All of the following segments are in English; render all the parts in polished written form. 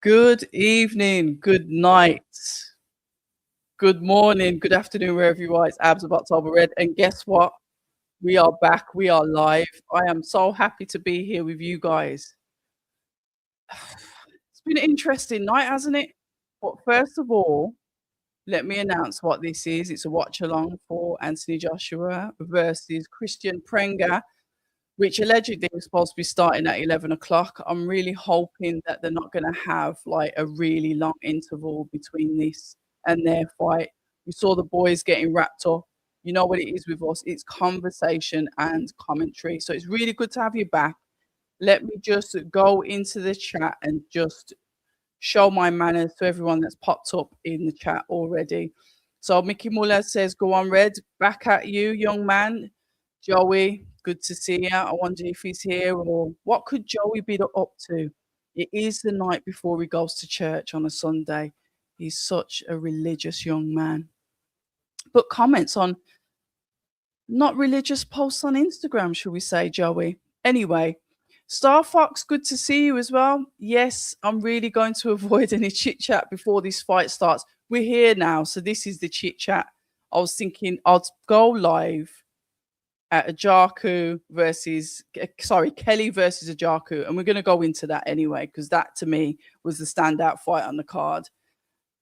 Good evening, good night, good morning, good afternoon, wherever you are. It's Abs of October Red. And guess what? We are back. We are live. I am so happy to be here with you guys. It's been an interesting night, hasn't it? But first of all, let me announce what this is. It's a watch along for Anthony Joshua versus Christian Prenga, which allegedly was supposed to be starting at 11 o'clock. I'm really hoping that they're not going to have like a really long interval between this and their fight. We saw the boys getting wrapped up. You know what it is with us, it's conversation and commentary. So it's really good to have you back. Let me just go into the chat and just show my manners to everyone that's popped up in the chat already. So Mickey Muller says, go on, Red. Back at you, young man. Joey, good to see you. I wonder if he's here or what could Joey be up to? It is the night before he goes to church on a Sunday. He's such a religious young man. But comments on not religious posts on Instagram, shall we say, Joey? Anyway, Star Fox, good to see you as well. Yes, I'm really going to avoid any chit chat before this fight starts. We're here now, so this is the chit chat. I was thinking I'd go live at Ajaku versus, Kelly versus Ajaku, and we're going to go into that anyway because that to me was the standout fight on the card.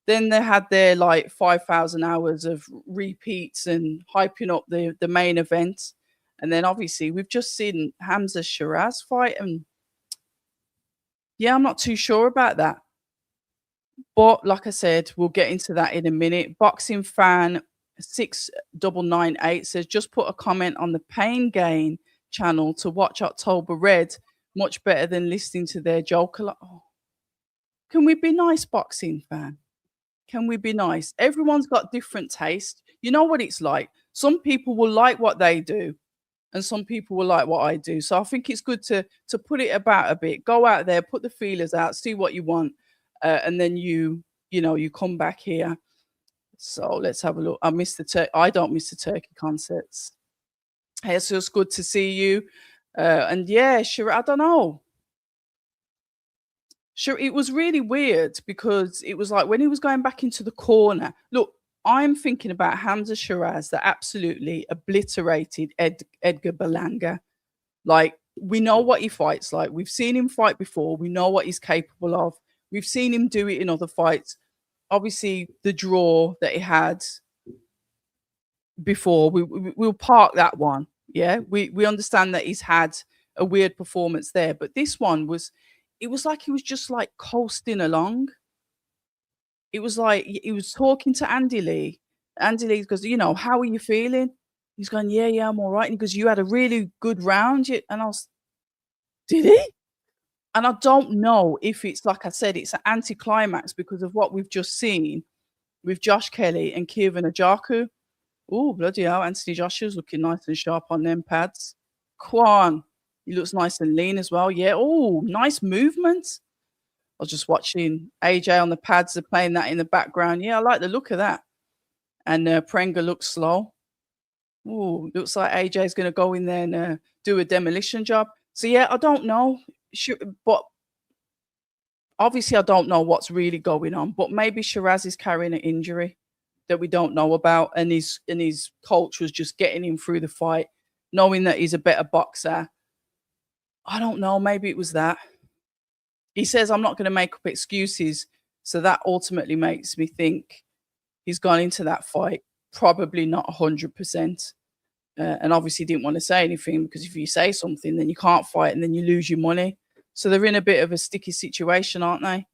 Then they had their like 5,000 hours of repeats and hyping up the main event. And then obviously we've just seen Hamza Shiraz fight, and yeah, I'm not too sure about that. But like I said, we'll get into that in a minute. Boxing fan 6998 says, just put a comment on the Pain Gain channel to watch October Red. Much better than listening to their joke. Oh. Can we be nice, boxing fan? Can we be nice? Everyone's got different taste. You know what it's like. Some people will like what they do, and some people will like what I do. So I think it's good to put it about a bit. Go out there, put the feelers out, see what you want, and then you come back here. So let's have a look. I don't miss the turkey concerts. Hey, so it's good to see you. And yeah, sure. I don't know. Sure, it was really weird because it was like when he was going back into the corner. Look, I'm thinking about Hamza Shiraz that absolutely obliterated Edgar Berlanga. Like, we know what he fights like. We've seen him fight before. We know what he's capable of. We've seen him do it in other fights. Obviously, the draw that he had before, we'll park that one. Yeah, we understand that he's had a weird performance there, but this one was, it was like he was just like coasting along. It was like he was talking to Andy Lee. Andy Lee goes, how are you feeling? He's going, yeah, I'm all right. And he goes, you had a really good round. And I was, did he? And I don't know if it's, like I said, it's an anticlimax because of what we've just seen with Josh Kelly and Kievan Ajaku. Oh, bloody hell. Anthony Joshua's looking nice and sharp on them pads. Kwan, he looks nice and lean as well. Yeah. Oh, nice movement. I was just watching AJ on the pads. They're playing that in the background. Yeah, I like the look of that. And Prenga looks slow. Oh, looks like AJ's going to go in there and do a demolition job. So, yeah, I don't know. But obviously I don't know what's really going on. But maybe Shiraz is carrying an injury that we don't know about. And his coach was just getting him through the fight, knowing that he's a better boxer. I don't know. Maybe it was that. He says, I'm not going to make up excuses. So that ultimately makes me think he's gone into that fight probably not 100%. And obviously didn't want to say anything because if you say something, then you can't fight and then you lose your money. So they're in a bit of a sticky situation, aren't they?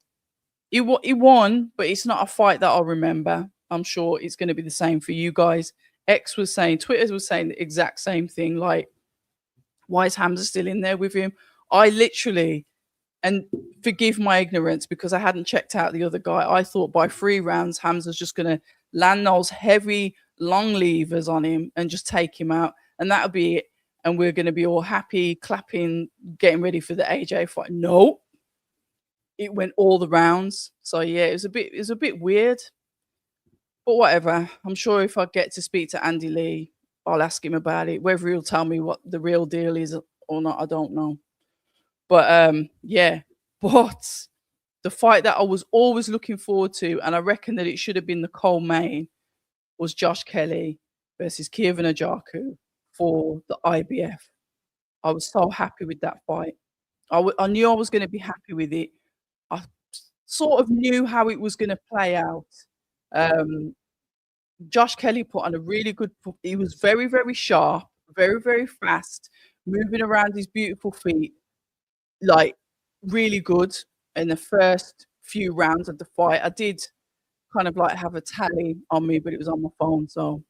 He won, but it's not a fight that I'll remember. I'm sure it's going to be the same for you guys. Twitter was saying the exact same thing. Like, why is Hamza still in there with him? I literally, and forgive my ignorance because I hadn't checked out the other guy. I thought by 3 rounds, Hamza's just going to land those heavy, long levers on him and just take him out. And that'll be it. And we're going to be all happy, clapping, getting ready for the AJ fight. No, it went all the rounds. So yeah, it was a bit weird. But whatever. I'm sure if I get to speak to Andy Lee, I'll ask him about it. Whether he'll tell me what the real deal is or not, I don't know. But yeah. But the fight that I was always looking forward to, and I reckon that it should have been the co-main, was Josh Kelly versus Kievan Ajaku for the IBF. I was so happy with that fight. I knew I was gonna be happy with it. I sort of knew how it was gonna play out. Um, Josh Kelly put on a really good he was very, very sharp, very, very fast, moving around his beautiful feet, like, really good in the first few rounds of the fight. I did kind of, like, have a tally on me, but it was on my phone, so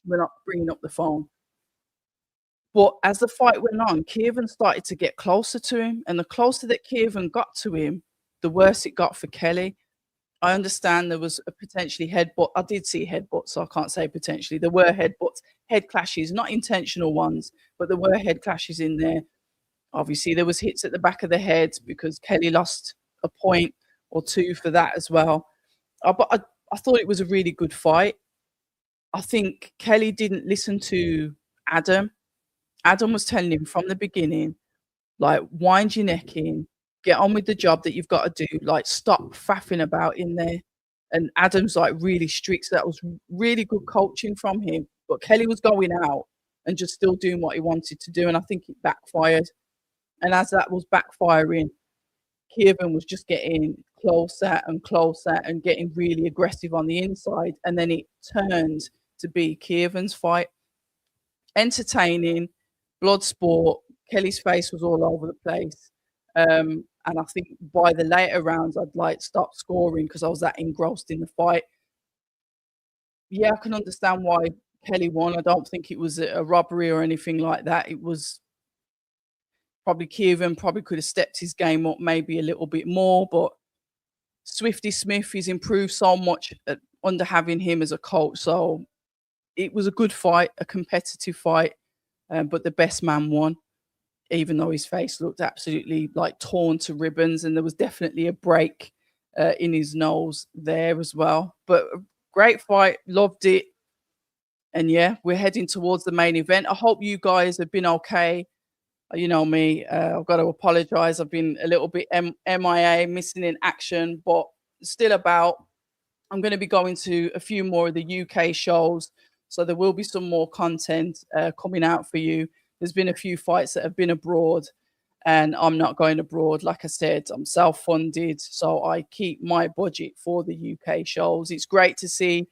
we're not bringing up the phone. But as the fight went on, Kievan started to get closer to him, and the closer that Kievan got to him, the worse it got for Kelly. I understand there was a potentially headbutt. I did see headbutts, so I can't say potentially. There were headbutts, head clashes, not intentional ones, but there were head clashes in there. Obviously, there was hits at the back of the head because Kelly lost a point or two for that as well. But I thought it was a really good fight. I think Kelly didn't listen to Adam. Adam was telling him from the beginning, like, wind your neck in, get on with the job that you've got to do, like, stop faffing about in there. And Adam's like really strict. So that was really good coaching from him. But Kelly was going out and just still doing what he wanted to do. And I think it backfired. And as that was backfiring, Kievan was just getting closer and closer and getting really aggressive on the inside. And then it turned to be Kievan's fight. Entertaining, blood sport. Kelly's face was all over the place. And I think by the later rounds, I'd like stopped scoring because I was that engrossed in the fight. Yeah, I can understand why Kelly won. I don't think it was a robbery or anything like that. It was probably Kievan probably could have stepped his game up maybe a little bit more, but Swifty Smith, he's improved so much under having him as a coach. So it was a good fight, a competitive fight, but the best man won, even though his face looked absolutely like torn to ribbons, and there was definitely a break in his nose there as well. But a great fight, loved it. And yeah, we're heading towards the main event. I hope you guys have been okay. You know me, I've got to apologize. I've been a little bit MIA, missing in action, but still about. I'm going to be going to a few more of the UK shows, so there will be some more content coming out for you. There's been a few fights that have been abroad, and I'm not going abroad. Like I said, I'm self-funded, so I keep my budget for the UK shows. It's great to see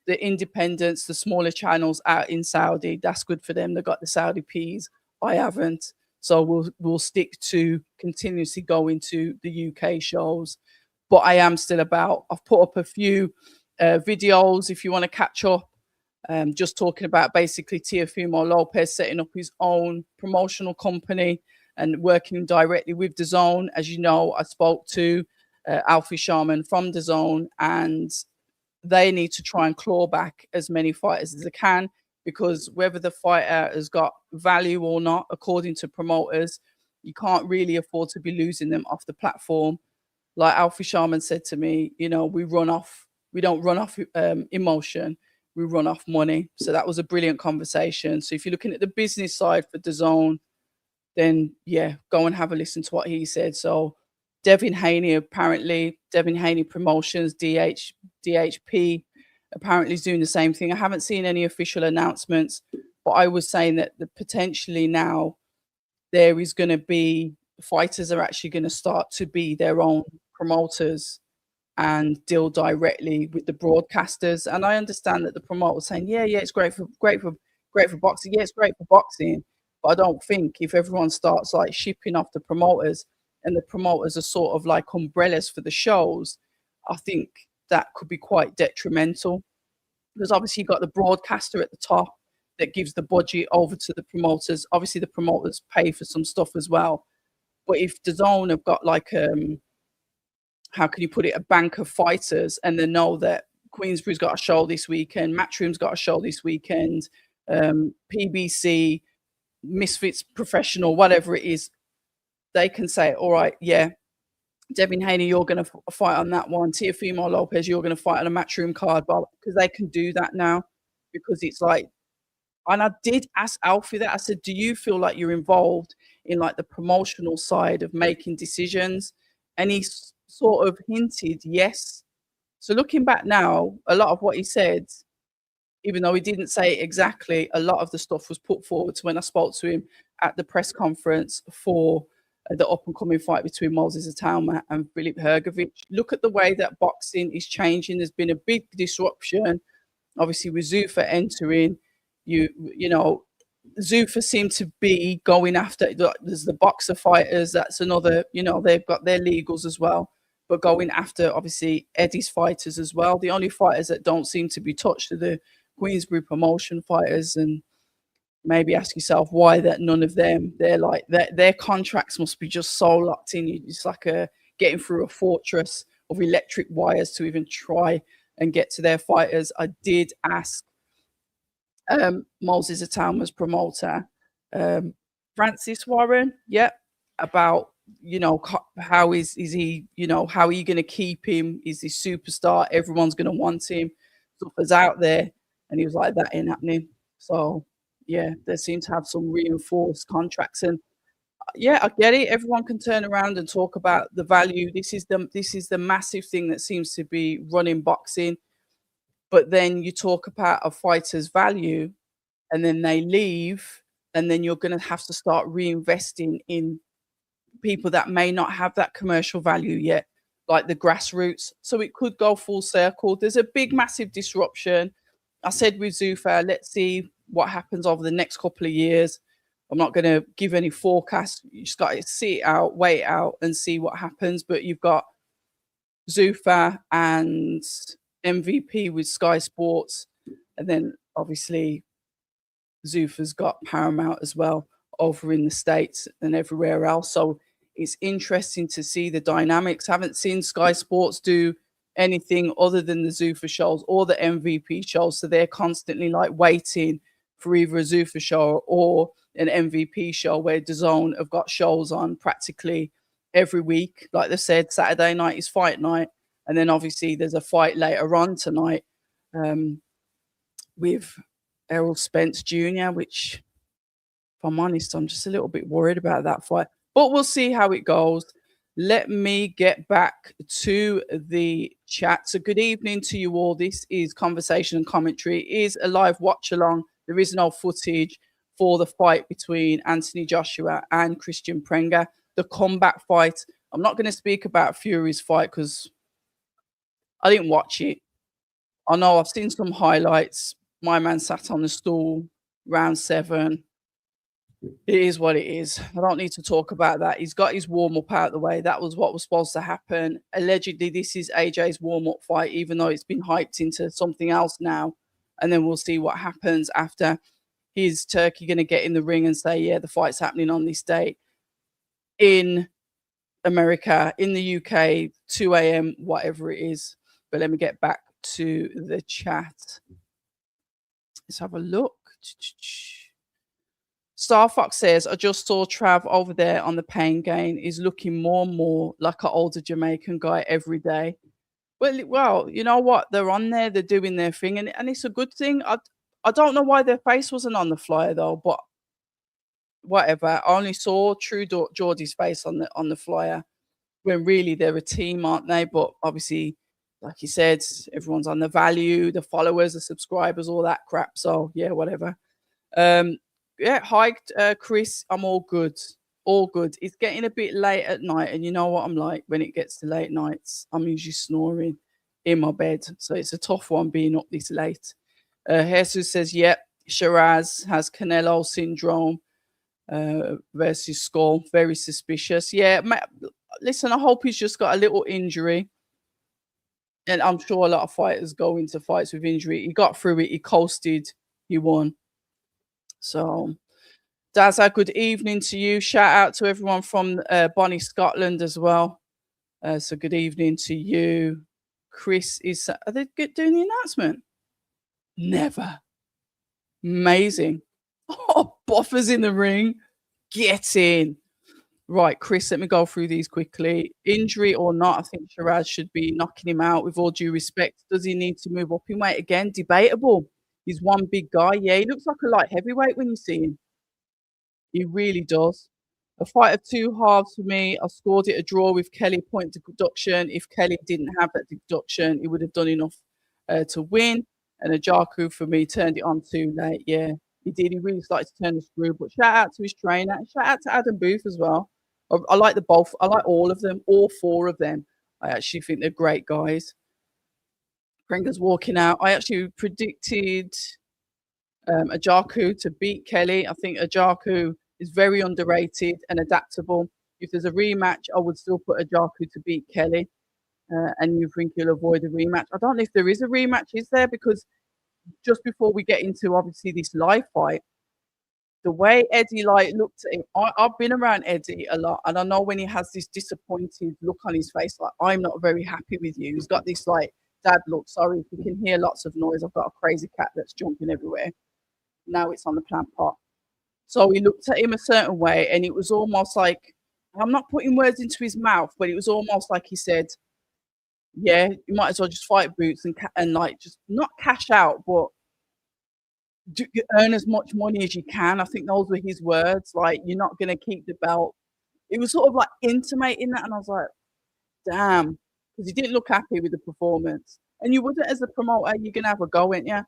the independents, the smaller channels out in Saudi. That's good for them. They've got the Saudi Ps. I haven't. So we'll stick to continuously going to the UK shows. But I am still about. I've put up a few videos if you want to catch up. Just talking about basically Teofimo Lopez setting up his own promotional company and working directly with DAZN. As you know, I spoke to Alfie Sharman from DAZN, and they need to try and claw back as many fighters as they can, because whether the fighter has got value or not, according to promoters, you can't really afford to be losing them off the platform. Like Alfie Sharman said to me, you know, we don't run off emotion, we run off money. So that was a brilliant conversation. So if you're looking at the business side for DAZN, then yeah, go and have a listen to what he said. So Devin Haney, apparently, Devin Haney Promotions, DHP, apparently is doing the same thing. I haven't seen any official announcements, but I was saying that potentially now there is going to be fighters are actually going to start to be their own promoters and deal directly with the broadcasters. And I understand that the promoter was saying, yeah, it's great for boxing. Yeah, it's great for boxing. But I don't think if everyone starts like shipping off the promoters and the promoters are sort of like umbrellas for the shows, I think that could be quite detrimental, because obviously you've got the broadcaster at the top that gives the budget over to the promoters. Obviously the promoters pay for some stuff as well. But if DAZN have got like how can you put it, a bank of fighters, and they know that Queensbury's got a show this weekend, Matchroom's got a show this weekend, PBC, Misfits Professional, whatever it is, they can say, all right, yeah, Devin Haney, you're going to fight on that one. Teofimo Lopez, you're going to fight on a Matchroom card, because they can do that now, because it's like, and I did ask Alfie that. I said, do you feel like you're involved in like the promotional side of making decisions? And he sort of hinted yes. So looking back now, a lot of what he said, even though he didn't say it exactly, a lot of the stuff was put forward when I spoke to him at the press conference for the up and coming fight between Moses Atauma and Filip Hrgovic. Look at the way that boxing is changing. There's been a big disruption. Obviously, with Zuffa entering, you know, Zuffa seemed to be going after. There's the boxer fighters. That's another. You know, they've got their legals as well, but going after obviously Eddie's fighters as well. The only fighters that don't seem to be touched are the Queensbury promotion fighters, and maybe ask yourself why that none of them. They're like their contracts must be just so locked in. It's like a getting through a fortress of electric wires to even try and get to their fighters. I did ask Moses Atauma's promoter, Francis Warren, yep, about how is he, how are you going to keep him? Is he superstar? Everyone's going to want him. Stuff out there, and he was like, that ain't happening. So yeah, they seem to have some reinforced contracts, and yeah, I get it. Everyone can turn around and talk about the value. This is the massive thing that seems to be running boxing. But then you talk about a fighter's value, and then they leave, and then you're going to have to start reinvesting in people that may not have that commercial value yet, like the grassroots. So it could go full circle. There's a big, massive disruption. I said with Zuffa, let's see what happens over the next couple of years. I'm not going to give any forecast. You just got to see it out, wait it out, and see what happens. But you've got Zuffa and MVP with Sky Sports, and then obviously Zuffa's got Paramount as well over in the States and everywhere else. So it's interesting to see the dynamics. Haven't seen Sky Sports do anything other than the Zuffa shows or the MVP shows. So they're constantly like waiting for either a Zuffa show or an MVP show, where DAZN have got shows on practically every week. Like they said, Saturday night is fight night. And then obviously there's a fight later on tonight with Errol Spence Jr., which, if I'm honest, I'm just a little bit worried about that fight. But we'll see how it goes. Let me get back to the chat. So good evening to you all. This is Conversation and Commentary. It is a live watch along. There is no footage for the fight between Anthony Joshua and Christian Prenga, the comeback fight. I'm not going to speak about Fury's fight because I didn't watch it. I know I've seen some highlights. My man sat on the stool, round 7. It is what it is. I don't need to talk about that. He's got his warm-up out the way. That was what was supposed to happen. Allegedly, this is AJ's warm-up fight, even though it's been hyped into something else now. And then we'll see what happens after. Is Turkey going to get in the ring and say, yeah, the fight's happening on this date in America, in the UK, 2 a.m., whatever it is. But let me get back to the chat. Let's have a look. Star Fox says, I just saw Trav over there on the pain gain. Is looking more and more like an older Jamaican guy every day. Well, you know what? They're on there. They're doing their thing. And it's a good thing. I don't know why their face wasn't on the flyer, though. But whatever. I only saw True Geordie's face on the flyer, when really they're a team, aren't they? But obviously, like you said, everyone's on the value, the followers, the subscribers, all that crap. So, yeah, whatever. Yeah, hi, Chris. I'm all good. All good. It's getting a bit late at night, and you know what I'm like when it gets to late nights. I'm usually snoring in my bed, so it's a tough one being up this late. Jesus says, yep, Shiraz has Canelo syndrome versus Skull. Very suspicious. Yeah, listen, I hope he's just got a little injury. And I'm sure a lot of fighters go into fights with injury. He got through it. He coasted. He won. So, Dazza, good evening to you. Shout out to everyone from Bonnie, Scotland as well. So good evening to you. Chris is... Are they doing the announcement? Never. Amazing. Oh, Boffer's in the ring. Get in. Right, Chris, let me go through these quickly. Injury or not, I think Shiraz should be knocking him out with all due respect. Does he need to move up in weight again? Debatable. He's one big guy. Yeah, he looks like a light heavyweight when you see him. He really does. A fight of two halves for me. I scored it a draw with Kelly point deduction. If Kelly didn't have that deduction, he would have done enough to win. And Ajaku for me turned it on too late. Yeah, he did. He really started to turn the screw. But shout out to his trainer. Shout out to Adam Booth as well. I like the both. I like all of them, all four of them. I actually think they're great guys. Pringa's walking out. I actually predicted Ajaku to beat Kelly. I think Ajaku is very underrated and adaptable. If there's a rematch, I would still put Ajaku to beat Kelly. And you think he'll avoid a rematch. I don't know if there is a rematch, is there? Because just before we get into obviously this live fight, the way Eddie like looked at him, I've been around Eddie a lot, and I know when he has this disappointed look on his face, like I'm not very happy with you. He's got this like dad look. Sorry if you can hear lots of noise. I've got a crazy cat that's jumping everywhere. Now it's on the plant pot. So he looked at him a certain way, and it was almost like I'm not putting words into his mouth, but it was almost like he said, "Yeah, you might as well just fight Boots and like just not cash out, but earn as much money as you can." I think those were his words. Like, you're not gonna keep the belt. It was sort of like intimating that, and I was like, damn, because he didn't look happy with the performance. And you wouldn't as a promoter. You're gonna have a go, ain't you?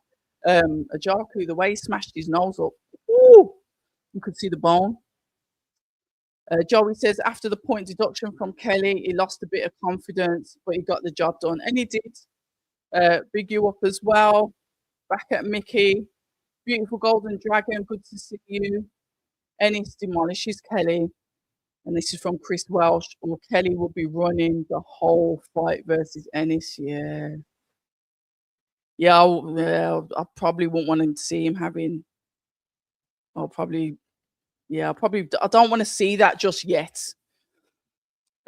Ajaku, the way he smashed his nose up, ooh, you could see the bone. Joey says after the point deduction from Kelly, he lost a bit of confidence, but he got the job done, and he did. Big you up as well. Back at Mickey. Beautiful Golden Dragon, good to see you. Ennis demolishes Kelly. And this is from Chris Welsh. Or Kelly will be running the whole fight versus Ennis. Yeah. Yeah, I probably wouldn't want to see him having. I'll probably. Yeah, I don't want to see that just yet.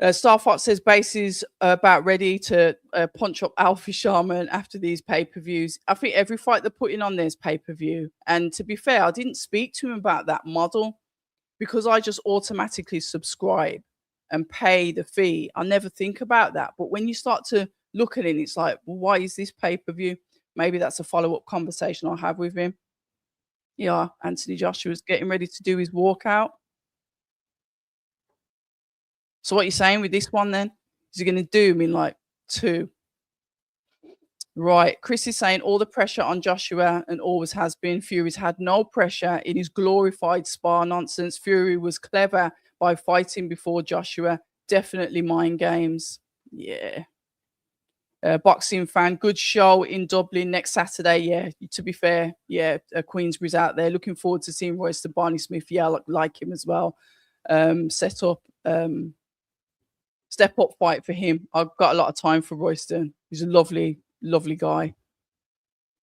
Starfox says Base is about ready to punch up Alfie Sharman after these pay-per-views. I think every fight they're putting on there's pay-per-view. And to be fair, I didn't speak to him about that model because I just automatically subscribe and pay the fee. I never think about that. But when you start to look at it, it's like, well, why is this pay-per-view? Maybe that's a follow-up conversation I'll have with him. Yeah, Anthony Joshua's getting ready to do his walkout. So what you're saying with this one then? Is he going to do him in like 2? Right. Chris is saying all the pressure on Joshua and always has been. Fury's had no pressure in his glorified spar nonsense. Fury was clever by fighting before Joshua. Definitely mind games. Yeah. Boxing fan, good show in Dublin next Saturday. Yeah, to be fair, yeah, Queensbury's out there. Looking forward to seeing Royster Barney Smith. Yeah, like him as well. Set up. Step up fight for him. I've got a lot of time for Royston. He's a lovely, lovely guy.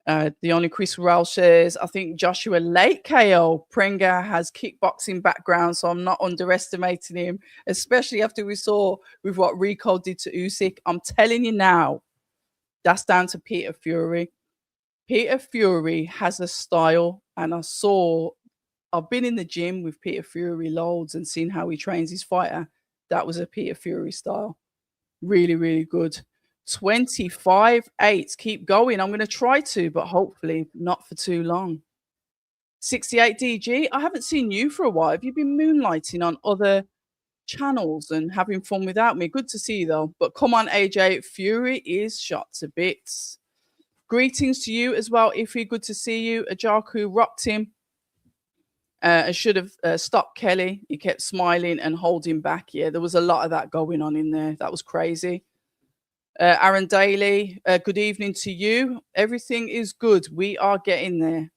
The only Chris Rowell says, I think Joshua late KO. Prenga has kickboxing background, so I'm not underestimating him, especially after we saw with what Rico did to Usyk. I'm telling you now, that's down to Peter Fury. Peter Fury has a style, and I've been in the gym with Peter Fury loads and seen how he trains his fighter. That was a Peter Fury style. Really, really good. 25-8. Keep going. I'm going to try to, but hopefully not for too long. 68 DG. I haven't seen you for a while. Have you been moonlighting on other channels and having fun without me? Good to see you, though. But come on, AJ. Fury is shot to bits. Greetings to you as well, Iffy. Good to see you. Ajaku rocked him. I should have stopped Kelly. He kept smiling and holding back. Yeah, there was a lot of that going on in there. That was crazy. Aaron Daly, good evening to you. Everything is good. We are getting there.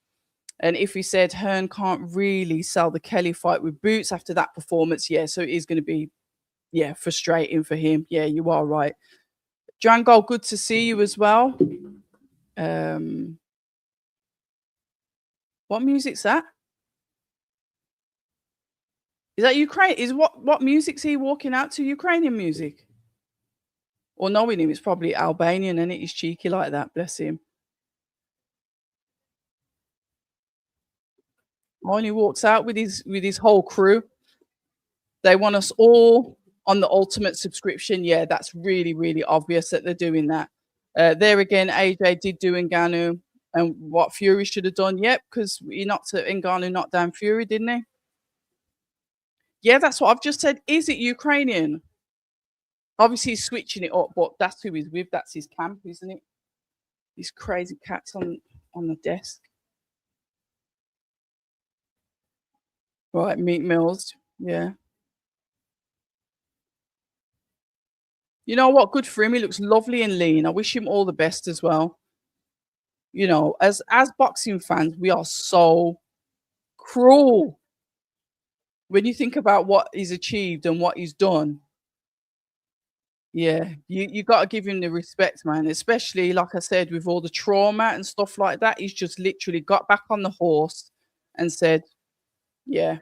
And if he said Hearn can't really sell the Kelly fight with Boots after that performance, yeah, so it is going to be, yeah, frustrating for him. Yeah, you are right. Django, good to see you as well. What music's that? Is that Ukraine? Is what music's he walking out to? Ukrainian music? Or knowing him, it's probably Albanian, and he's cheeky like that. Bless him. When he walks out with his whole crew, they want us all on the ultimate subscription. Yeah, that's really, really obvious that they're doing that. There again, AJ did do Ngannou, and what Fury should have done. Yep, because he knocked Ngannou knocked down Fury, didn't he? Yeah, that's what I've just said. Is it Ukrainian? Obviously, he's switching it up, but that's who he's with. That's his camp, isn't it? These crazy cats on the desk. Right, Meat Mills. Yeah. You know what? Good for him. He looks lovely and lean. I wish him all the best as well. You know, as boxing fans, we are so cruel when you think about what he's achieved and what he's done. Yeah, you got to give him the respect, man. Especially like I said, with all the trauma and stuff like that, he's just literally got back on the horse and said, "Yeah,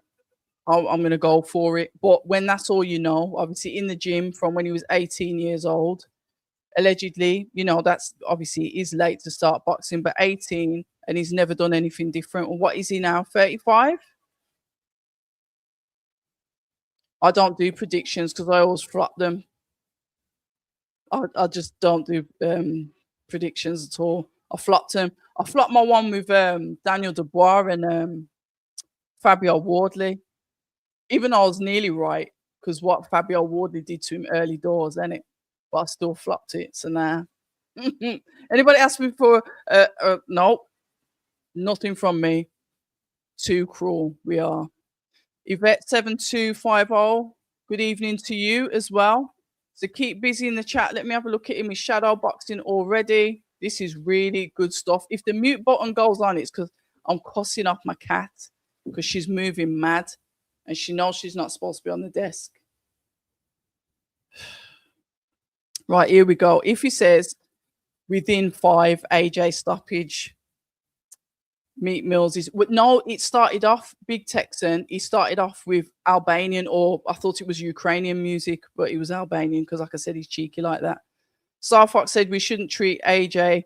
I'm gonna go for it." But when that's all you know, obviously in the gym from when he was 18 years old, allegedly, you know, that's obviously it is late to start boxing, but 18 and he's never done anything different. What is he now? 35? I don't do predictions because I always flop them. I just don't do predictions at all. I flopped them. I flopped my one with Daniel Dubois and Fabio Wardley, even though I was nearly right because what Fabio Wardley did to him early doors, innit? But I still flopped it. So now, anybody ask me for no, nothing from me. Too cruel. We are. Yvette 7250. Good evening to you as well. So keep busy in the chat. Let me have a look at him. He's shadow boxing already. This is really good stuff. If the mute button goes on, it's because I'm cussing off my cat because she's moving mad and she knows she's not supposed to be on the desk. Right, here we go. If he says within 5 AJ stoppage, Meat Mills is no, it started off Big Texan. He started off with Albanian, or I thought it was Ukrainian music, but it was Albanian because, like I said, he's cheeky like that. Star Fox said we shouldn't treat AJ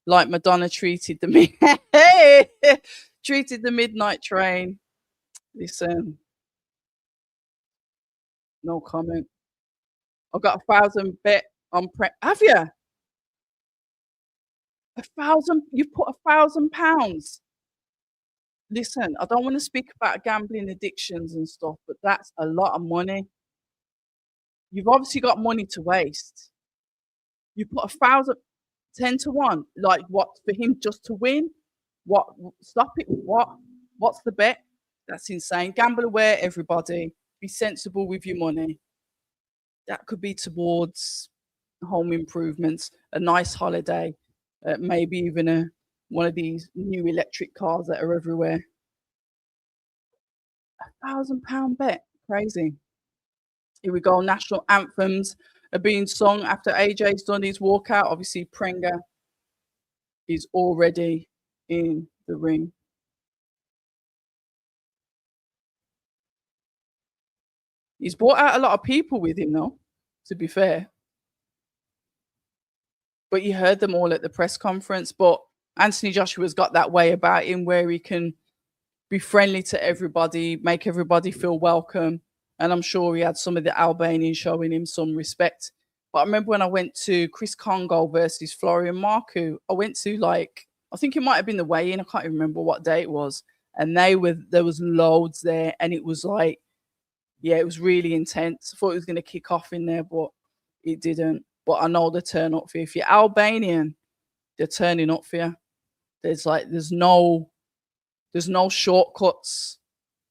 like Madonna treated the treated the Midnight Train. Listen, no comment. I've got 1,000 bet on Have you 1,000? You put £1,000. Listen, I don't want to speak about gambling addictions and stuff, but that's a lot of money. You've obviously got money to waste. You put 1,000, 10 to 1. Like what for him just to win? What? Stop it. What? What's the bet? That's insane. Gamble aware, everybody. Be sensible with your money. That could be towards home improvements, a nice holiday, maybe even one of these new electric cars that are everywhere. £1,000 bet. Crazy. Here we go. National anthems are being sung after AJ's done his walkout. Obviously, Prenga is already in the ring. He's brought out a lot of people with him, though, to be fair. But you heard them all at the press conference. But Anthony Joshua's got that way about him where he can be friendly to everybody, make everybody feel welcome. And I'm sure he had some of the Albanians showing him some respect. But I remember when I went to Chris Congo versus Florian Marku, I went to I think it might have been the weigh-in. I can't even remember what day it was. And there was loads there. And it was yeah, it was really intense. I thought it was going to kick off in there, but it didn't. But I know they turn up for you. If you're Albanian, they're turning up for you. There's no shortcuts.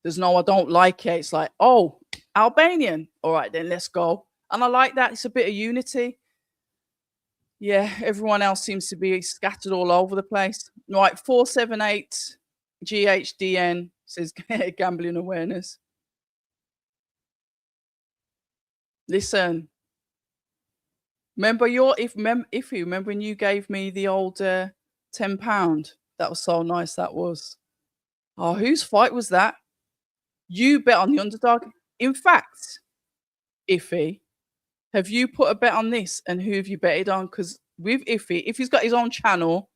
There's no I don't like it. It's like, oh, Albanian. All right, then let's go. And I like that. It's a bit of unity. Yeah, everyone else seems to be scattered all over the place. Right, 478 GHDN says gambling awareness. Listen, remember if you remember when you gave me the old £10? That was so nice. That was. Oh, whose fight was that? You bet on the underdog. In fact, Iffy, have you put a bet on this? And who have you betted on? Because with Iffy, if he's got his own channel,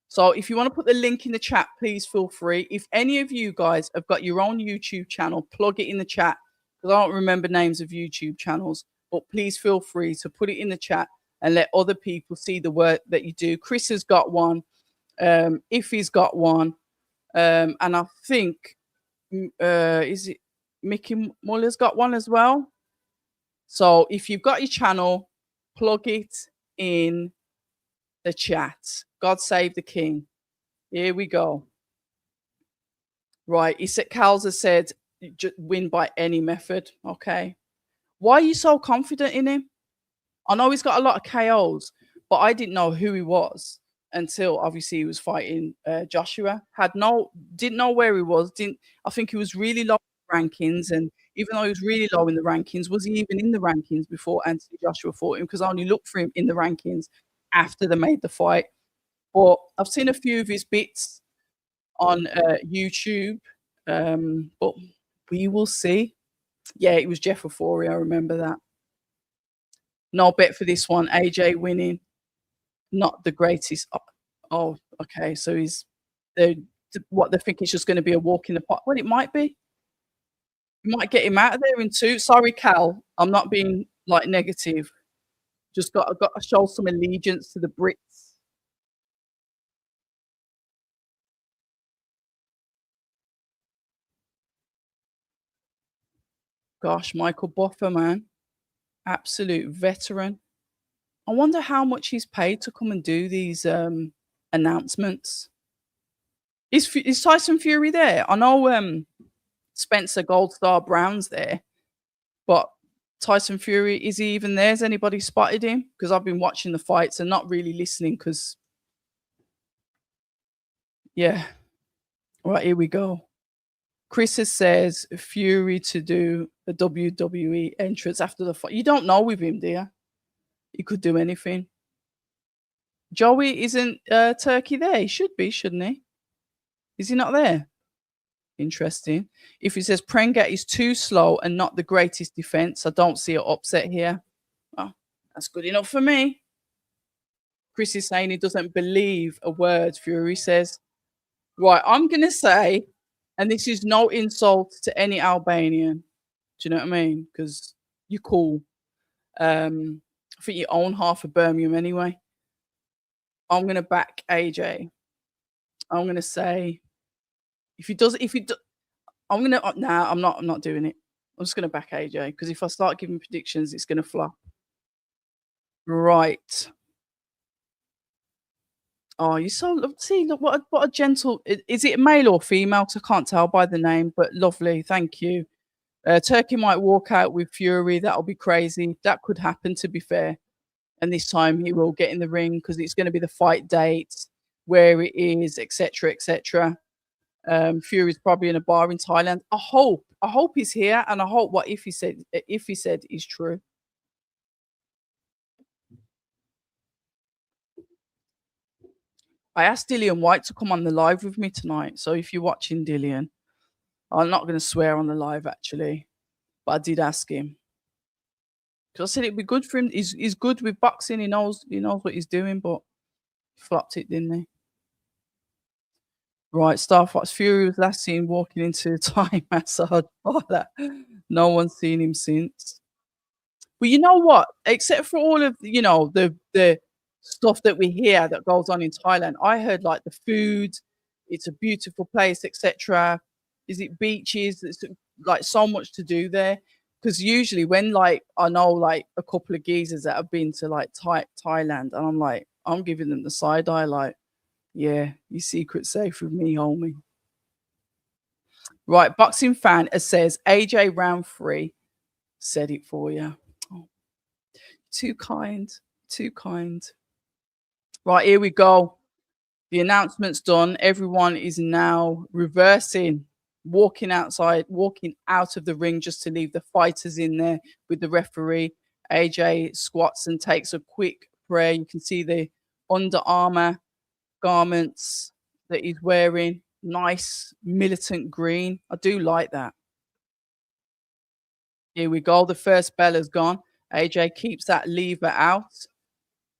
so if you want to put the link in the chat, please feel free. If any of you guys have got your own YouTube channel, plug it in the chat. Because I don't remember names of YouTube channels. But please feel free to put it in the chat and let other people see the work that you do. Chris has got one. Iffy's got one. And I think is it Mickey Muller's got one as well. So if you've got your channel, plug it in the chat. God save the king. Here we go. Right. Calza said, win by any method. Okay. Why are you so confident in him? I know he's got a lot of KOs, but I didn't know who he was until obviously he was fighting Joshua. Didn't know where he was. I think he was really low in the rankings, and even though he was really low in the rankings, was he even in the rankings before Anthony Joshua fought him? Because I only looked for him in the rankings after they made the fight. But I've seen a few of his bits on YouTube, but we will see. Yeah, it was Jeff Ofori. I remember that. No bet for this one. AJ winning. Not the greatest. Oh, okay. So they think it's just going to be a walk in the park. Well, it might be. You might get him out of there in two. Sorry, Cal. I'm not being like negative. I've got to show some allegiance to the Brits. Gosh, Michael Buffer, man. Absolute veteran. I wonder how much he's paid to come and do these announcements. Is Tyson Fury there? I know Spencer Goldstar Brown's there, but Tyson Fury, is he even there? Has anybody spotted him? Because I've been watching the fights and not really listening because, yeah. Right, here we go. Chris says Fury to do a WWE entrance after the fight. You don't know with him, do you? He could do anything. Joey isn't Turkey there. He should be, shouldn't he? Is he not there? Interesting. If he says Prenga is too slow and not the greatest defense, I don't see an upset here. Oh, that's good enough for me. Chris is saying he doesn't believe a word Fury says. Right, I'm going to say, and this is no insult to any Albanian. Do you know what I mean? Because you're cool. I think you own half of Birmingham anyway. I'm going to back AJ. I'm going to say, I'm going to, I'm not doing it. I'm just going to back AJ because if I start giving predictions, it's going to flop. Right. Oh, you so see, look what a gentle. Is it male or female? Because I can't tell by the name, but lovely. Thank you. Turkey might walk out with Fury. That'll be crazy. That could happen, to be fair. And this time he will get in the ring because it's going to be the fight date, where it is, etc., etc. Fury's probably in a bar in Thailand. I hope he's here, and I hope what if he said is true. I asked Dillian White to come on the live with me tonight. So if you're watching Dillian, I'm not going to swear on the live actually, but I did ask him because I said it'd be good for him. He's good with boxing. He knows what he's doing, but he flopped it, didn't he? Right, Star Fox Fury was last seen walking into a Thai massage parlour. No one's seen him since. Well, you know what? Except for all of the stuff that we hear that goes on in Thailand, I heard like the food, it's a beautiful place, etc. Is it beaches? It's like so much to do there. Because usually when like I know like a couple of geezers that have been to like Thailand, and I'm like, I'm giving them the side eye, like, yeah, your secret's safe with me, homie. Right, boxing fan says AJ round 3 said it for you. Oh, too kind, too kind. Right, here we go. The announcement's done. Everyone is now reversing, walking out of the ring just to leave the fighters in there with the referee. AJ squats and takes a quick prayer. You can see the Under Armour garments that he's wearing. Nice militant green. I do like that. Here we go. The first bell has gone. AJ keeps that lever out.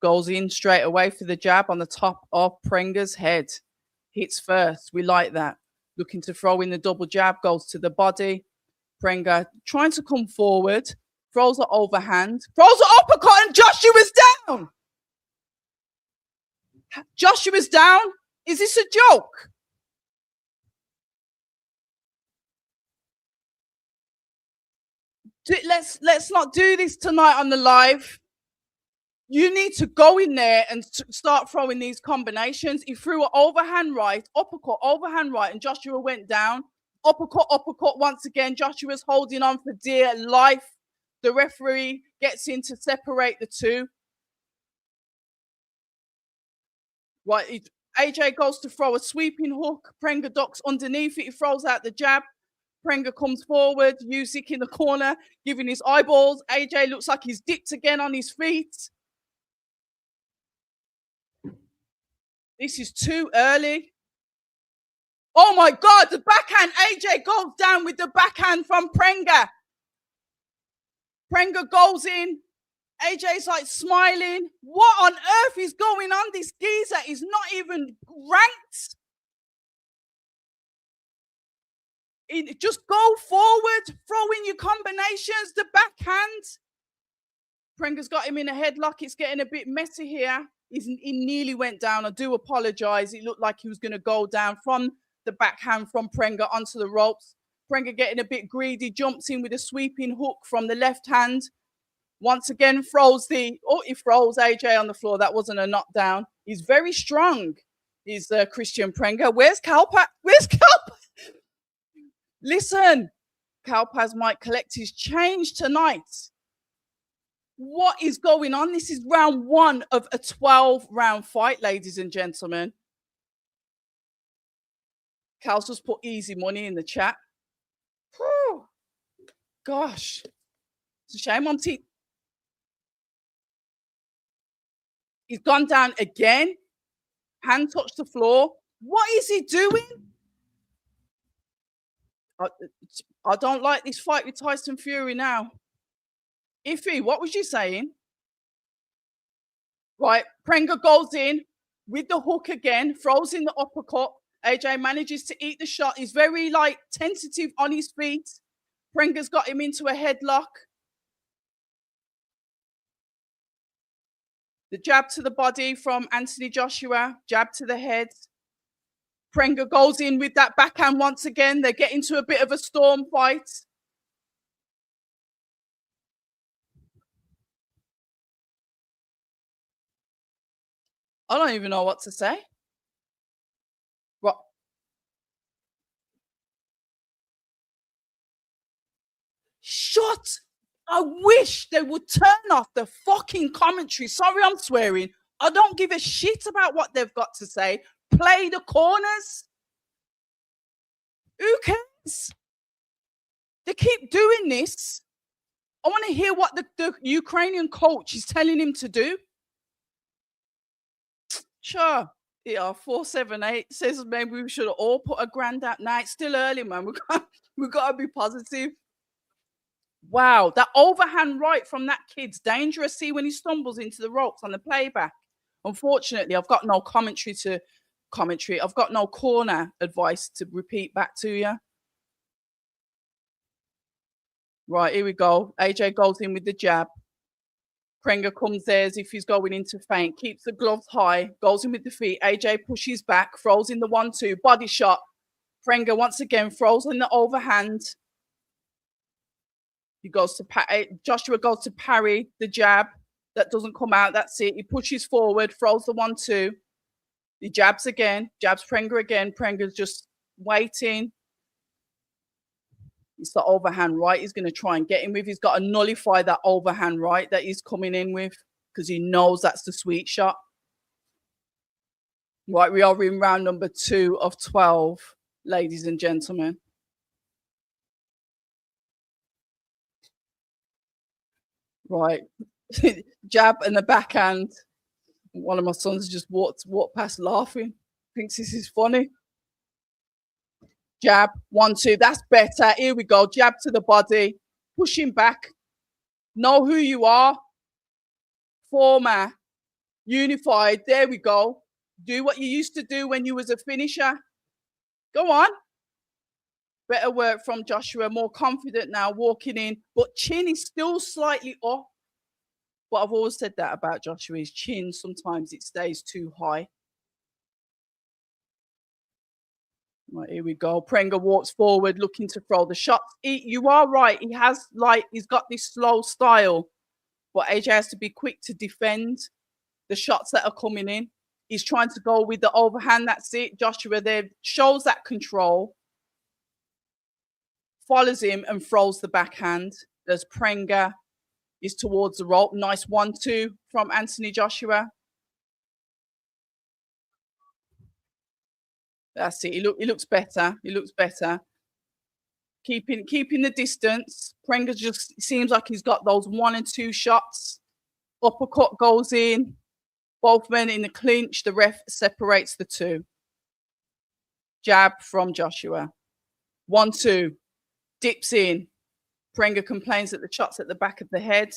Goes in straight away for the jab on the top of Prenga's head. Hits first. We like that. Looking to throw in the double jab. Goes to the body. Prenga trying to come forward. Throws it overhand. Throws it uppercut and Joshua's down. Joshua's down. Is this a joke? let's not do this tonight on the live. You need to go in there and start throwing these combinations. He threw an overhand right, uppercut, overhand right, and Joshua went down. Uppercut, uppercut once again. Joshua's holding on for dear life. The referee gets in to separate the two. Right, AJ goes to throw a sweeping hook. Prenga ducks underneath it. He throws out the jab. Prenga comes forward. Usyk in the corner, giving his eyeballs. AJ looks like he's dipped again on his feet. This is too early. Oh my God, the backhand. AJ goes down with the backhand from Prenga. Prenga goes in. AJ's like smiling. What on earth is going on? This geezer is not even ranked. Just go forward, throw in your combinations, the backhand. Prenga's got him in a headlock. It's getting a bit messy here. He nearly went down. I do apologize. It looked like he was going to go down from the backhand from Prenga onto the ropes. Prenga getting a bit greedy, jumps in with a sweeping hook from the left hand. Once again, he throws AJ on the floor. That wasn't a knockdown. He's very strong. He's Christian Prenga. Where's Kalpa? Where's Kalpa? Listen, Kalpaz might collect his change tonight. What is going on? This is round 1 of a 12-round fight, ladies and gentlemen. Cal's just put easy money in the chat. Whew. Gosh. It's a shame on T. He's gone down again. Hand touched the floor. What is he doing? I don't like this fight with Tyson Fury now. Iffy, what was you saying? Right, Prenga goes in with the hook again, throws in the uppercut. AJ manages to eat the shot. He's very tentative on his feet. Prenga's got him into a headlock. The jab to the body from Anthony Joshua, jab to the head. Prenga goes in with that backhand once again. They get into a bit of a storm fight. I don't even know what to say. What? Shut! I wish they would turn off the fucking commentary. Sorry, I'm swearing. I don't give a shit about what they've got to say. Play the corners. Who cares? They keep doing this. I want to hear what the Ukrainian coach is telling him to do. Sure. Yeah, 478 says maybe we should all put a grand out. Nah, it's still early, man. We got to be positive. Wow, that overhand right from that kid's dangerous. See when he stumbles into the ropes on the playback. Unfortunately, I've got no commentary. I've got no corner advice to repeat back to you. Right, here we go. AJ goes in with the jab. Prenga comes there as if he's going into feint. Keeps the gloves high. Goes in with the feet. AJ pushes back. Throws in the 1-2. Body shot. Prenga once again throws in the overhand. He goes to Joshua goes to parry the jab. That doesn't come out. That's it. He pushes forward. Throws the 1-2. He jabs again. Jabs Prenga again. Prenga's just waiting. It's the overhand right he's going to try and get him with. He's got to nullify that overhand right that he's coming in with because he knows that's the sweet shot. Right, we are in round number 2 of 12, ladies and gentlemen. Right, jab and the backhand. One of my sons just walked past laughing. Thinks this is funny. Jab, 1-2. That's better. Here we go. Jab to the body. Pushing back. Know who you are. Former. Unified. There we go. Do what you used to do when you was a finisher. Go on. Better work from Joshua. More confident now walking in. But chin is still slightly off. But I've always said that about Joshua. His chin, sometimes it stays too high. Right, here we go. Prenga walks forward, looking to throw the shots. You are right. He has he's got this slow style, but AJ has to be quick to defend the shots that are coming in. He's trying to go with the overhand. That's it. Joshua there shows that control, follows him and throws the backhand as Prenga is towards the rope. Nice 1-2 from Anthony Joshua. That's it. He looks better. He looks better. Keeping the distance. Prenga just seems like he's got those 1 and 2 shots. Uppercut goes in. Both men in the clinch. The ref separates the two. Jab from Joshua. 1-2. Dips in. Prenga complains that the shot's at the back of the head.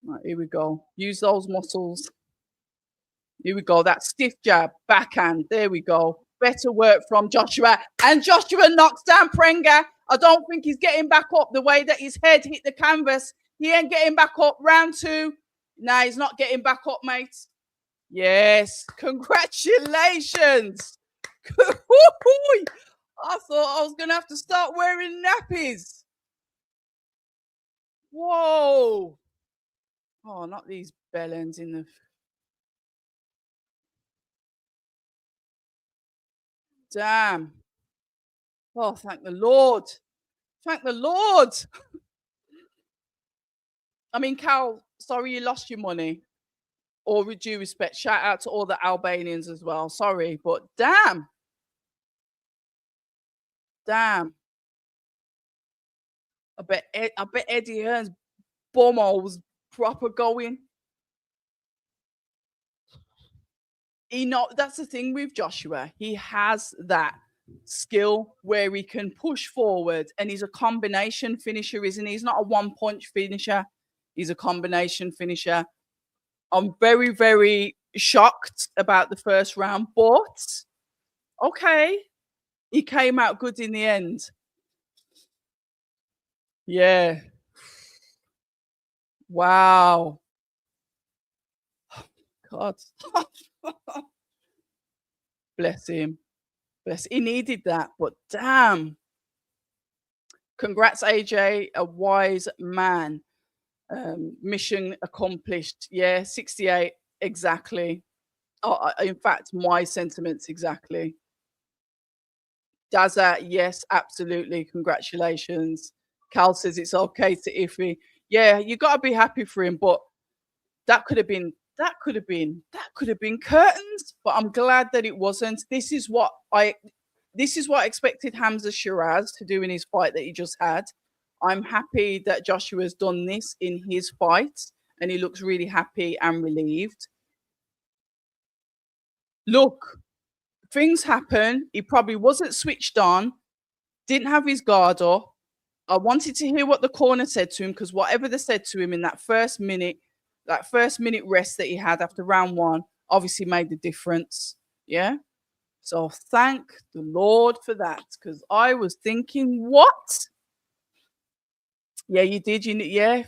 Right, here we go. Use those muscles. Here we go. That stiff jab, backhand. There we go. Better work from Joshua. And Joshua knocks down Prenga. I don't think he's getting back up the way that his head hit the canvas. He ain't getting back up. Round 2. No, he's not getting back up, mate. Yes. Congratulations. I thought I was going to have to start wearing nappies. Whoa. Oh, not these bellends in the... Damn. Oh, thank the Lord. Thank the Lord. I mean, Cal, sorry you lost your money. All with due respect, shout out to all the Albanians as well. Sorry, but damn. Damn. I bet Eddie Hearn's bumhole was proper going. That's the thing with Joshua. He has that skill where he can push forward, and he's a combination finisher, isn't he? He's not a one-punch finisher. He's a combination finisher. I'm very, very shocked about the first round, but okay. He came out good in the end. Yeah. Wow. God. Bless him. He needed that, but damn. Congrats, AJ, a wise man. Mission accomplished. Yeah, 68 exactly. Oh, in fact, my sentiments exactly. Daza, yes, absolutely. Congratulations. Cal says it's okay to iffy. Yeah, you got to be happy for him, but that could have been curtains. But I'm glad that it wasn't. This is what I expected Hamza Shiraz to do in his fight that he just had. I'm happy that Joshua's done this in his fight, and he looks really happy and relieved. Look, things happen. He probably wasn't switched on, didn't have his guard up. I wanted to hear what the corner said to him, because whatever they said to him in that first minute rest that he had after round 1 obviously made the difference. Yeah. So thank the Lord for that, because I was thinking, what? Yeah, you did. Yeah.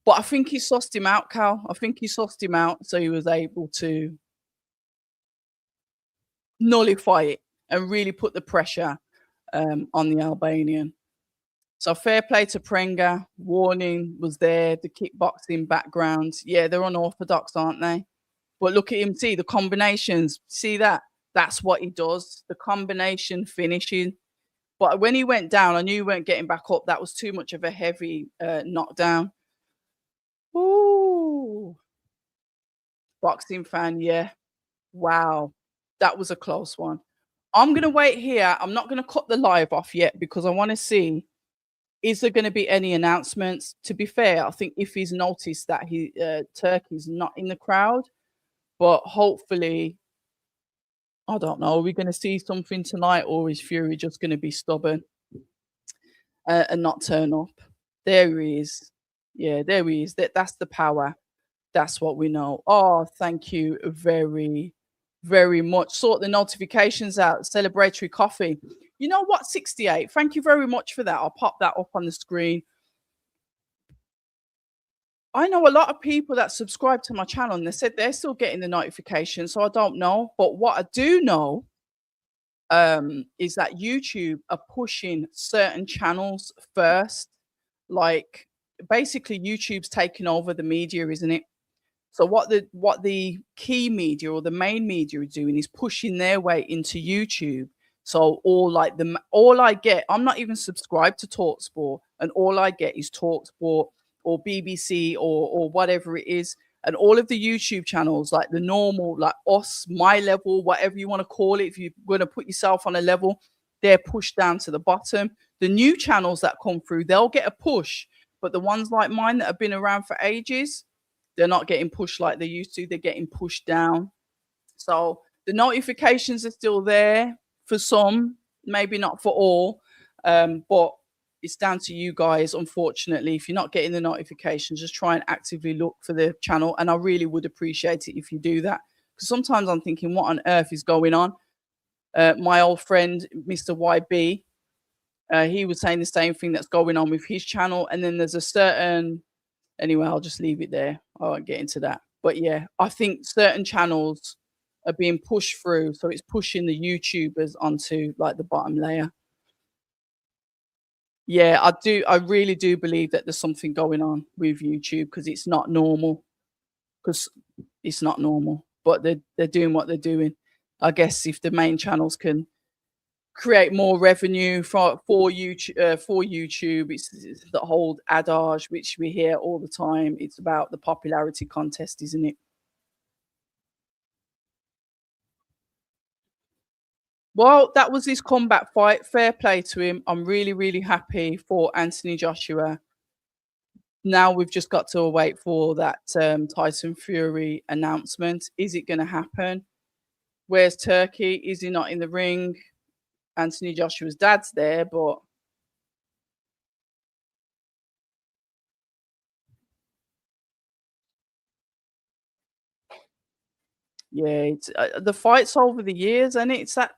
But I think he sussed him out, Cal. I think he sussed him out, so he was able to nullify it and really put the pressure on the Albanian. So fair play to Prenga. Warning was there. The kickboxing background. Yeah, they're unorthodox, aren't they? But look at him. See the combinations. See that? That's what he does. The combination finishing. But when he went down, I knew he weren't getting back up. That was too much of a heavy knockdown. Ooh. Boxing fan, yeah. Wow. That was a close one. I'm going to wait here. I'm not going to cut the live off yet, because I want to see, is there going to be any announcements? To be fair, I think if he's noticed that Turkey's not in the crowd, but hopefully, I don't know, are we going to see something tonight, or is Fury just going to be stubborn and not turn up? There he is. Yeah, there he is. That's the power. That's what we know. Oh, thank you very, very much. Sort the notifications out. Celebratory coffee. You know what? 68. Thank you very much for that. I'll pop that up on the screen. I know a lot of people that subscribe to my channel and they said they're still getting the notification, so I don't know. But what I do know is that YouTube are pushing certain channels first. Like basically YouTube's taking over the media, isn't it? So what the key media or the main media are doing is pushing their way into YouTube. So all I get, I'm not even subscribed to Talksport, and all I get is Talksport or BBC or whatever it is, and all of the YouTube channels, like the normal, like us, my level, whatever you want to call it. If you're going to put yourself on a level, they're pushed down to the bottom. The new channels that come through, they'll get a push, but the ones like mine that have been around for ages, they're not getting pushed like they used to. They're getting pushed down. So the notifications are still there for some, maybe not for all. But it's down to you guys, unfortunately. If you're not getting the notifications, just try and actively look for the channel. And I really would appreciate it if you do that. Because sometimes I'm thinking, what on earth is going on? My old friend, Mr. YB, he was saying the same thing that's going on with his channel. And then there's a certain anyway, I'll just leave it there. I won't get into that. But yeah, I think certain channels are being pushed through, so it's pushing the YouTubers onto like the bottom layer. Yeah, I do. I really do believe that there's something going on with YouTube because it's not normal. Because it's not normal, but they're doing what they're doing. I guess if the main channels can create more revenue for YouTube. It's the whole adage which we hear all the time. It's about the popularity contest, isn't it? Well, that was his comeback fight. Fair play to him. I'm really, really happy for Anthony Joshua. Now we've just got to wait for that Tyson Fury announcement. Is it going to happen? Where's Turkey? Is he not in the ring? Anthony Joshua's dad's there, but yeah, it's the fights over the years, and it's that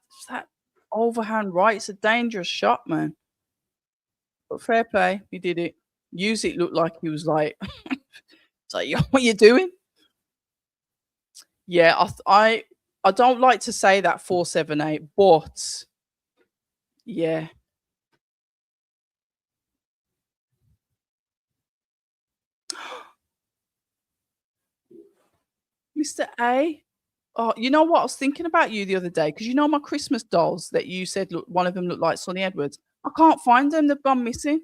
overhand right. It's a dangerous shot, man. But fair play, he did it. Use it looked like he was like, it's like, "Yo, what you doing?" Yeah, I don't like to say that 478, but yeah, Mr. A. Oh, you know what? I was thinking about you the other day because you know my Christmas dolls that you said look, one of them looked like Sonny Edwards. I can't find them. They've gone missing.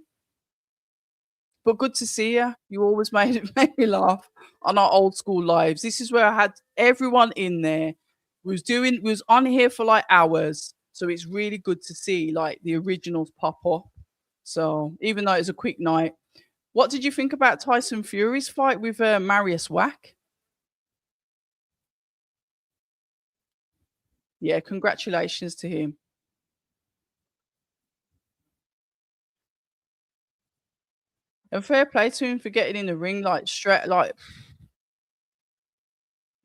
But good to see you. You always made me laugh on our old school lives. This is where I had everyone in there. Was on here for like hours. So it's really good to see like the originals pop up. So even though it's a quick night, what did you think about Tyson Fury's fight with Marius Wack? Yeah, congratulations to him. And fair play to him for getting in the ring like straight like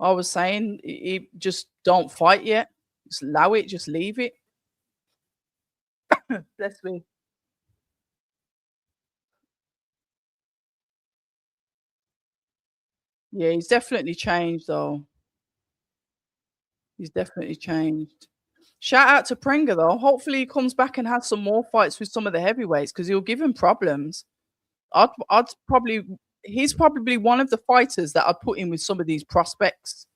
I was saying, just don't fight yet. Just allow it, just leave it. Bless me. Yeah, he's definitely changed though. He's definitely changed. Shout out to Pringa though. Hopefully he comes back and has some more fights with some of the heavyweights because he'll give him problems. I'd probably he's probably one of the fighters that I'd put in with some of these prospects.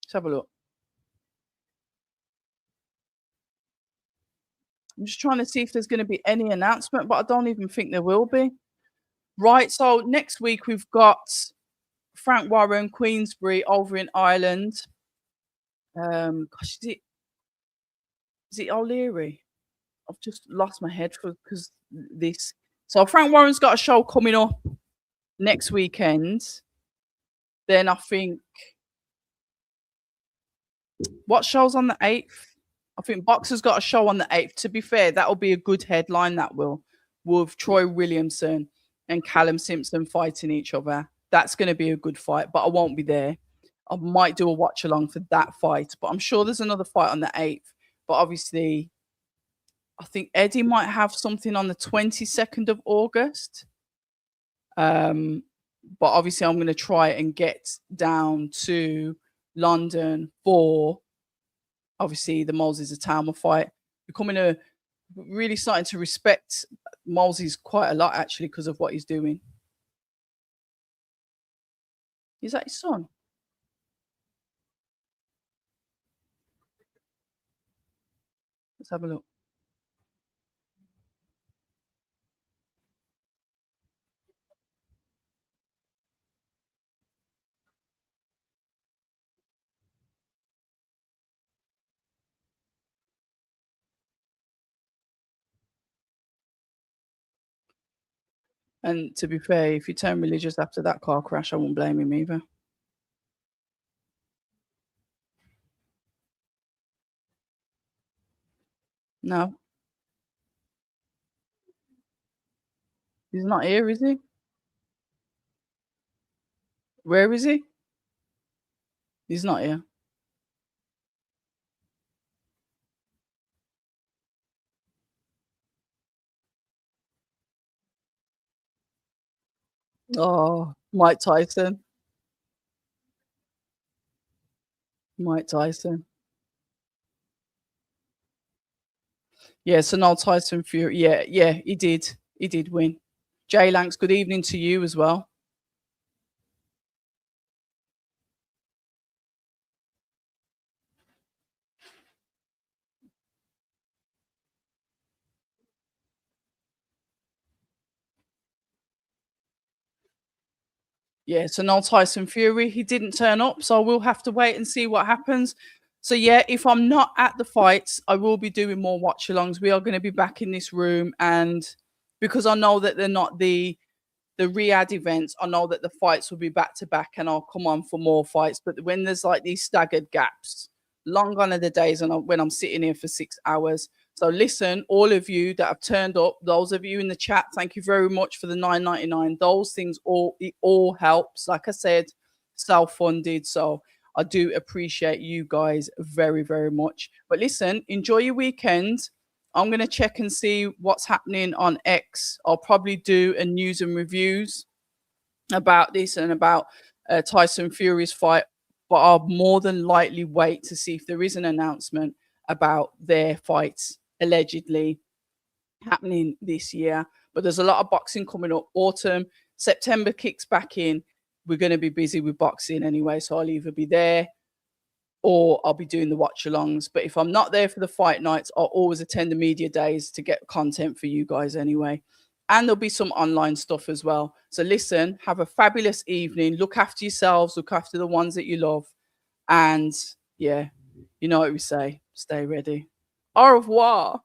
Let's have a look. I'm just trying to see if there's going to be any announcement, but I don't even think there will be. Right. So next week we've got Frank Warren, Queensbury over in Ireland. Gosh, is it O'Leary? I've just lost my head for because this. So Frank Warren's got a show coming up next weekend. Then I think what show's on the 8th? I think Boxer's got a show on the 8th. To be fair, that'll be a good headline. That will with Troy Williamson and Callum Simpson fighting each other. That's going to be a good fight, but I won't be there. I might do a watch along for that fight, but I'm sure there's another fight on the 8th. But obviously, I think Eddie might have something on the 22nd of August. Um, but obviously, I'm going to try and get down to London for obviously the Moses Atama fight. Becoming a really starting to respect Moses quite a lot actually because of what he's doing. Is that his son? Let's have a look. And to be fair, if you turn religious after that car crash, I won't blame him either. No, he's not here, is he? Where is he? He's not here. Oh, Mike Tyson. Mike Tyson. Yeah, so no Tyson Fury. Yeah, yeah, he did. He did win. Jay Lanks, good evening to you as well. Yeah, so no Tyson Fury. He didn't turn up, so we'll have to wait and see what happens. So yeah, if I'm not at the fights, I will be doing more watch alongs. We are going to be back in this room, and because I know that they're not the Riyadh events, I know that the fights will be back to back and I'll come on for more fights. But when there's like these staggered gaps, long gone are the days and when I'm sitting here for 6 hours. So listen, all of you that have turned up, those of you in the chat, thank you very much for the 9.99. Those things all it all helps. Like I said, self-funded. So I do appreciate you guys very, very much. But listen, enjoy your weekend. I'm going to check and see what's happening on X. I'll probably do a news and reviews about this and about Tyson Fury's fight, but I'll more than likely wait to see if there is an announcement about their fights allegedly happening this year. But there's a lot of boxing coming up. Autumn, September kicks back in. We're going to be busy with boxing anyway, so I'll either be there or I'll be doing the watch alongs. But if I'm not there for the fight nights, I'll always attend the media days to get content for you guys anyway. And there'll be some online stuff as well. So listen, have a fabulous evening. Look after yourselves, look after the ones that you love. And yeah, you know what we say, stay ready. Au revoir.